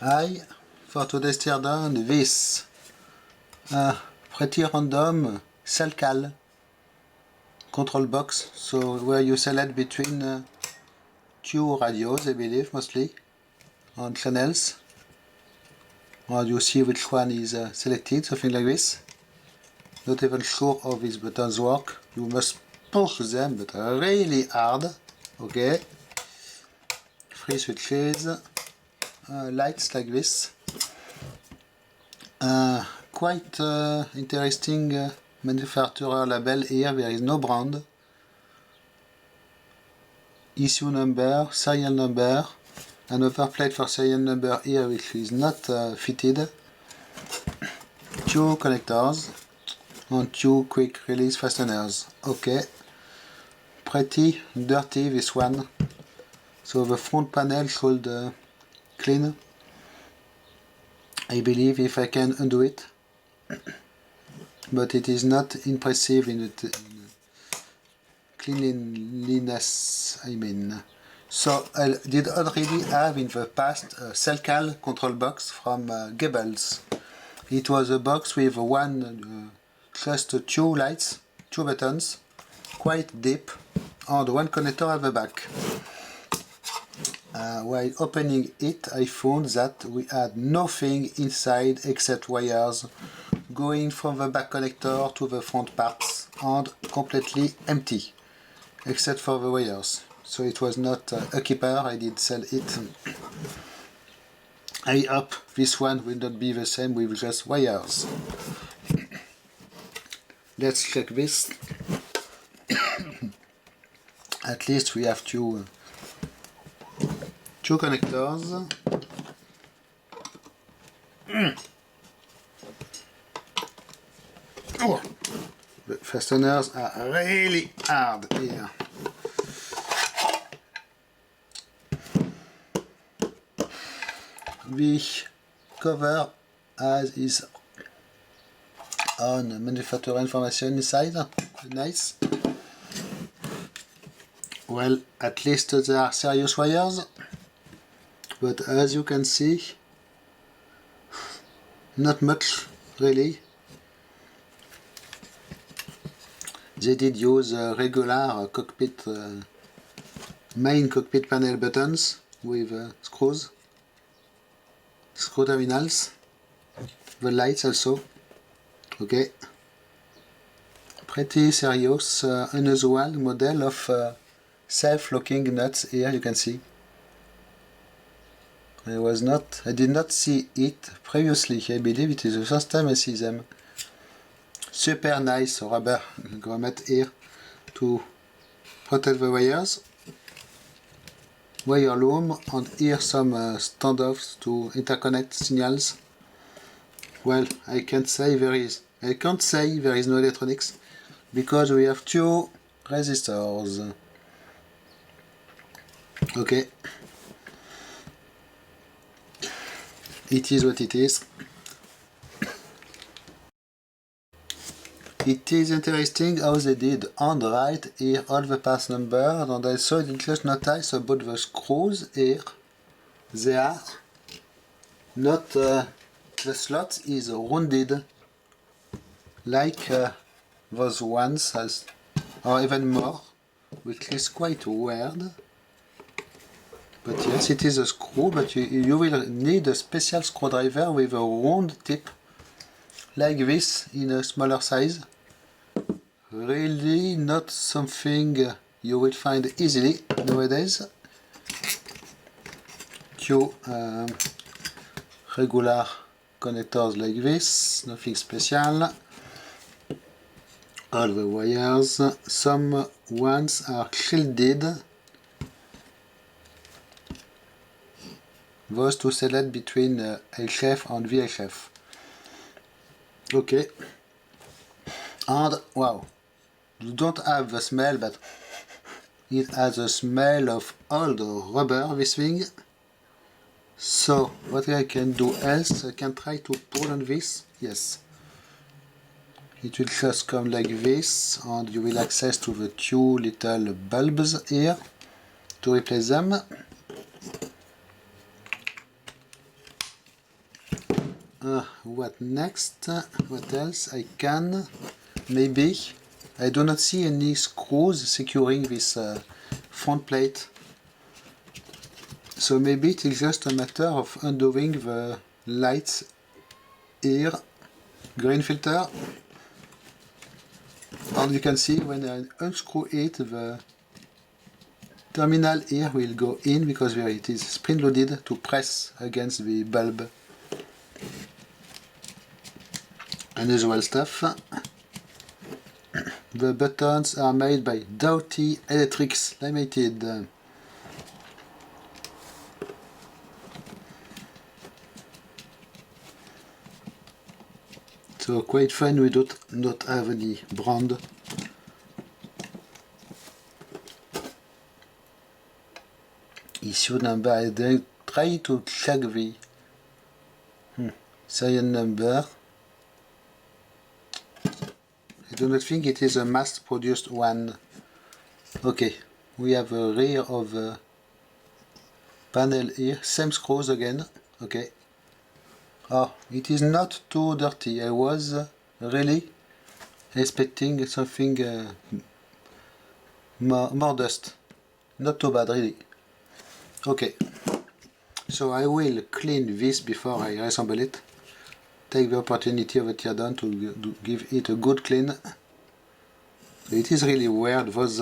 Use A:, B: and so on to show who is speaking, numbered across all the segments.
A: Hi, for today's teardown, this pretty random Selcal control box, so where you select between two radios, I believe, mostly, on channels, and you see which one is selected, something like this. Not even sure how these buttons work, you must push them, but really hard. Okay, 3 switches, lights like this. Quite interesting manufacturer label here. There is no brand, issue number, serial number, another plate for serial number here which is not fitted, 2 connectors and 2 quick release fasteners. Okay, pretty dirty this one, so the front panel should clean, I believe, if I can undo it. But it is not impressive in cleanliness, I mean. So I did already have in the past a Selcal control box from Goebbels. It was a box with just 2 lights, 2 buttons, quite deep, and 1 connector at the back. While opening it, I found that we had nothing inside except wires going from the back connector to the front parts, and completely empty except for the wires. So it was not a keeper. I did sell it. I hope this one will not be the same with just wires. Let's check this. At least we have two connectors. Oh, the fasteners are really hard here. The cover has its own manufacturer information inside. Nice. Well, at least there are serious wires, but as you can see, not much really. They did use regular cockpit, main cockpit panel buttons with screw terminals, the lights also. Okay, pretty serious, unusual model of self-locking nuts here, you can see. I did not see it previously. I believe it is the first time I see them. Super nice rubber grommet here to protect the wires. Wire loom, and here some standoffs to interconnect signals. Well, I can't say there is no electronics because we have 2 resistors. Okay, it is what it is. It is interesting how they did handwrite here all the parts numbers, and I saw it just notice about the screws here. They are not, the slot is rounded like those ones, or even more, which is quite weird. But yes, it is a screw, but you will need a special screwdriver with a round tip, like this, in a smaller size. Really not something you will find easily nowadays. 2 regular connectors like this, nothing special. All the wires, some ones are shielded. Those to select between HF and VHF. Okay. And wow, you don't have the smell, but it has a smell of old rubber, this thing. So what I can do else, I can try to pull on this. Yes, it will just come like this, and you will access to the 2 little bulbs here to replace them. what next? What else? I can maybe. I do not see any screws securing this front plate. So maybe it is just a matter of undoing the lights here, green filter. And you can see when I unscrew it, the terminal here will go in because it is spring loaded to press against the bulb. Unusual stuff. The buttons are made by Doughty Electrics Limited. So quite fun, we do not have any brand. Issue number, I try to check the serial number. I do not think it is a mass produced one. Okay, we have a rear of the panel here, same screws again. Okay. Oh, it is not too dirty. I was really expecting something more dust. Not too bad, really. Okay, so I will clean this before I reassemble it. Take the opportunity of a teardown to give it a good clean. It is really weird. Those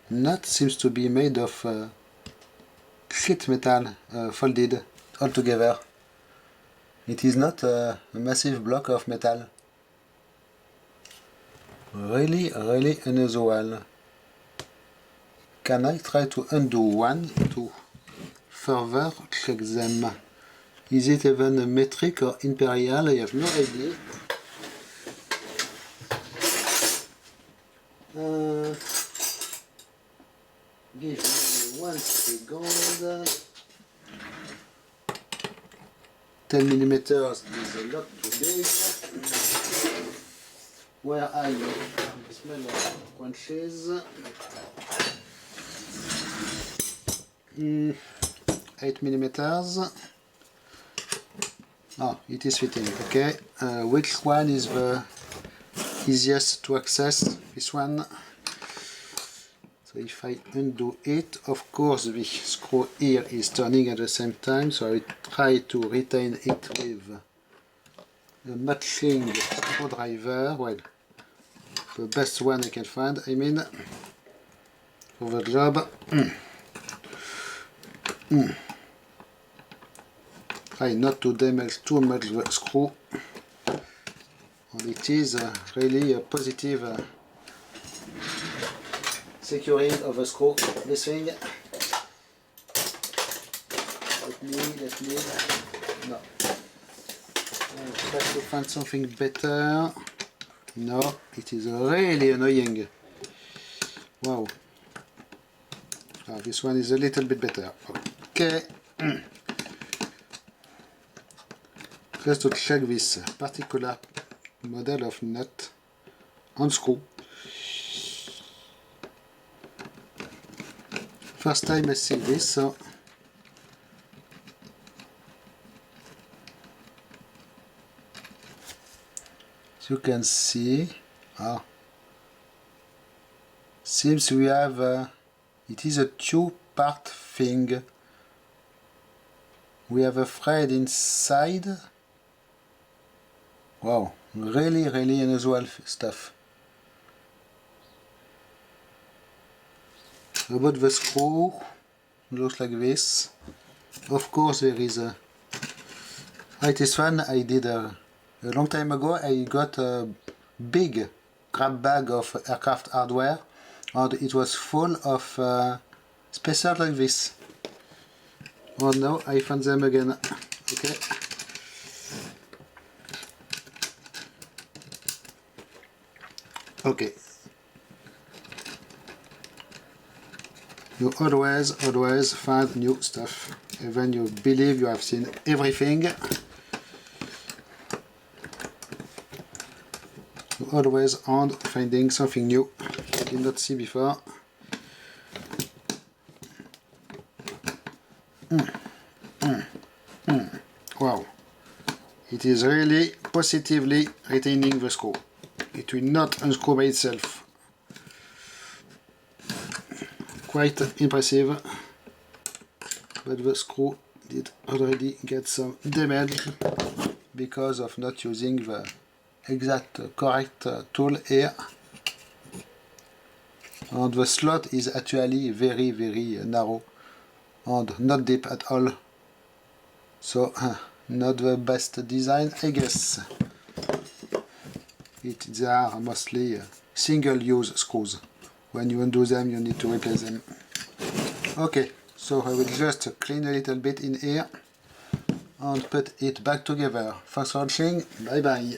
A: nut seems to be made of sheet metal folded all together. It is not a massive block of metal. Really unusual. Can I try to undo one to further check them? Is it even metric or imperial? I have no idea. Give me 1 second. 10 millimeters is a lot too big. Where are you? The smell of crunches. 8 millimeters. Oh, it is fitting. Okay. Which one is the easiest to access? This one. So if I undo it, of course the screw here is turning at the same time, so I try to retain it with a matching screwdriver, well, the best one I can find, I mean, for the job. Try not to damage too much the screw, and it is really a positive securing of a screw, this thing. Let me, no. I'll try to find something better. No, it is really annoying. Wow. Oh, this one is a little bit better. Okay. Just to check this particular model of nut and screw. First time I see this, so as you can see, seems we have it is a two-part thing. We have a thread inside. Wow, really unusual stuff. About the screw, looks like this. Of course there is a... It is fun. I did a long time ago, I got a big grab bag of aircraft hardware and it was full of spacers like this. Oh no, I found them again. Okay. Okay. You always find new stuff, even you believe you have seen everything. You always end finding something new you did not see before. Wow, it is really positively retaining the screw. It will not unscrew by itself. Quite impressive, but the screw did already get some damage because of not using the exact correct tool here. And the slot is actually very narrow and not deep at all, so not the best design, I guess. They are mostly single-use screws. When you undo them, you need to replace them. Okay, so I will just clean a little bit in here and put it back together. Thanks for watching, bye bye.